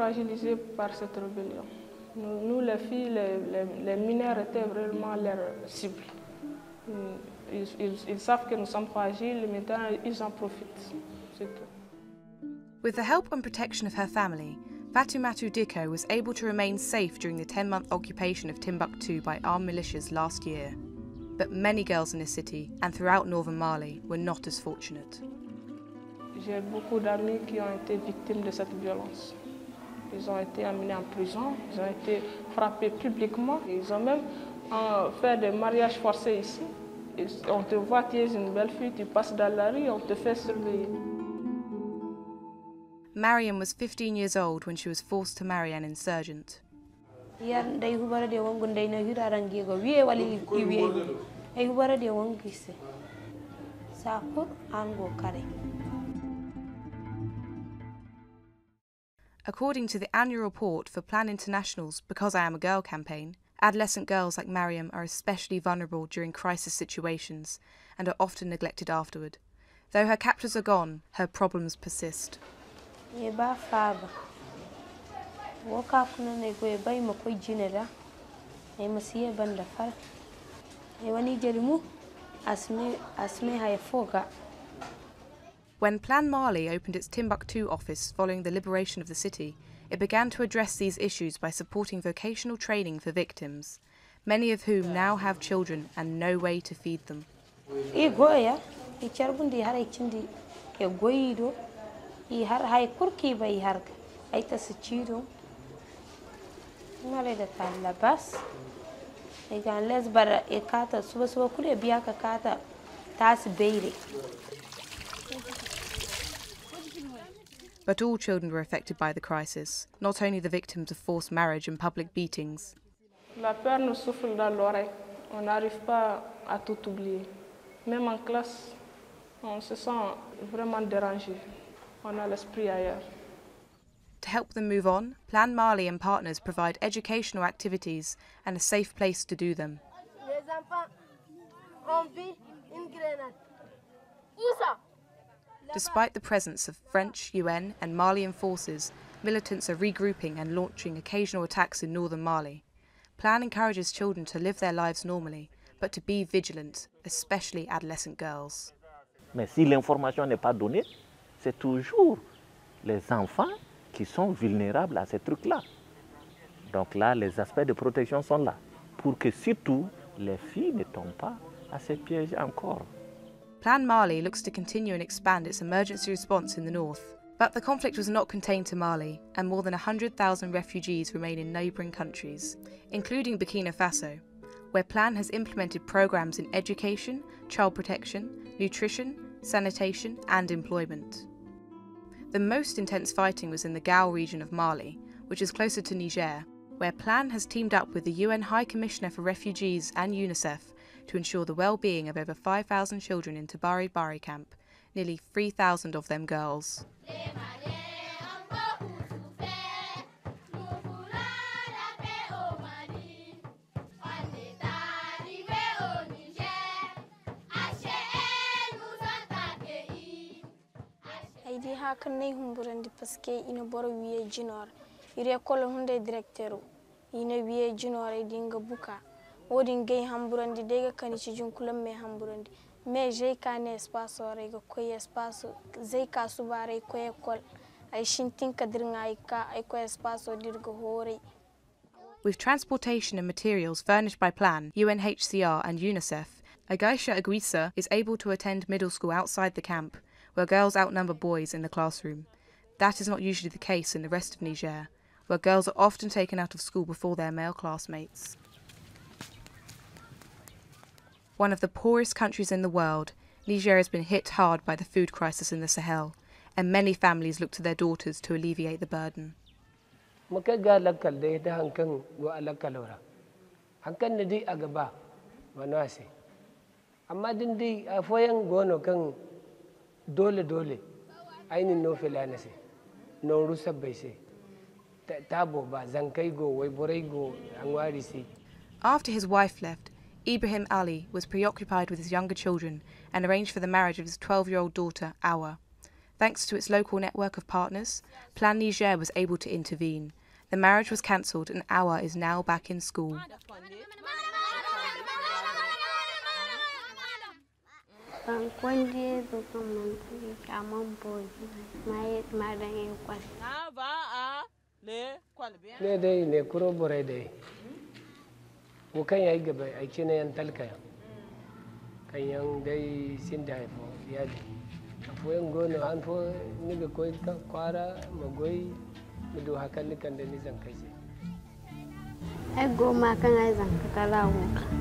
fragilisés par cette rébellion. Nous les filles, les mineurs étaient vraiment leur cible. Ils savent que nous sommes fragiles, maintenant ils en profitent. C'est tout. With the help and protection of her family, Fatoumata Dicko was able to remain safe during the 10-month occupation of Timbuktu by armed militias last year. But many girls in the city and throughout northern Mali were not as fortunate. J'ai beaucoup d'amis qui ont été victimes de cette violence. Ils ont été amenés en prison, ils ont été frappés publiquement, ils ont même fait des mariages forcés ici. On te voit, tu es une belle fille, tu passes dans la rue, on te fait surveiller. Mariam was 15 years old when she was forced to marry an insurgent. According to the annual report for Plan International's Because I Am a Girl campaign, adolescent girls like Mariam are especially vulnerable during crisis situations and are often neglected afterward. Though her captors are gone, her problems persist. When Plan Mali opened its Timbuktu office following the liberation of the city, it began to address these issues by supporting vocational training for victims, many of whom now have children and no way to feed them. But all children were affected by the crisis, not only the victims of forced marriage and public beatings. La peur nous souffle dans l'oreille. On n'arrive pas à tout oublier. Même en classe, on se sent vraiment dérangé. On a l'esprit ailleurs. To help them move on, Plan Mali and partners provide educational activities and a safe place to do them. Les enfants ont vu une grenade. Où ça? Despite the presence of French, UN and Malian forces, militants are regrouping and launching occasional attacks in northern Mali. Plan encourages children to live their lives normally, but to be vigilant, especially adolescent girls. Mais si l'information n'est pas donnée, c'est toujours les enfants qui sont vulnérables à ces trucs-là. Donc là, les aspects de protection sont là, pour que surtout les filles ne tombent pas à ces pièges encore. Plan Mali looks to continue and expand its emergency response in the north. But the conflict was not contained to Mali, and more than 100,000 refugees remain in neighbouring countries, including Burkina Faso, where Plan has implemented programmes in education, child protection, nutrition, sanitation and employment. The most intense fighting was in the Gao region of Mali, which is closer to Niger, where Plan has teamed up with the UN High Commissioner for Refugees and UNICEF to ensure the well-being of over 5,000 children in Tabari Bari camp, nearly 3,000 of them girls. Aidi hakan nay humburandi paske ina boro wiye jinor ire kolo hunde directeur ina wiye jinor dinga buka wodin gay hamburandi dega kanici junkulam me hamburandi me jey kane espace ore go koy espace zey ka subare ko ekol ay shintin kadirnga ay ka ay ko espace dirgo hore. With transportation and materials furnished by Plan, UNHCR and UNICEF, Agaisha Aguisa is able to attend middle school outside the camp, where girls outnumber boys in the classroom. That is not usually the case in the rest of Niger, where girls are often taken out of school before their male classmates. One of the poorest countries in the world, Niger has been hit hard by the food crisis in the Sahel, and many families look to their daughters to alleviate the burden. Dole ainin no felanase no rusa baise tabo ba zankai go way borai go angwari si. After his wife left, Ibrahim Ali was preoccupied with his younger children and arranged for the marriage of his 12-year-old daughter, Awa. Thanks to its local network of partners, Plan Niger was able to intervene. The marriage was cancelled and Awa is now back in school. Ego makan ai zanka kala wuka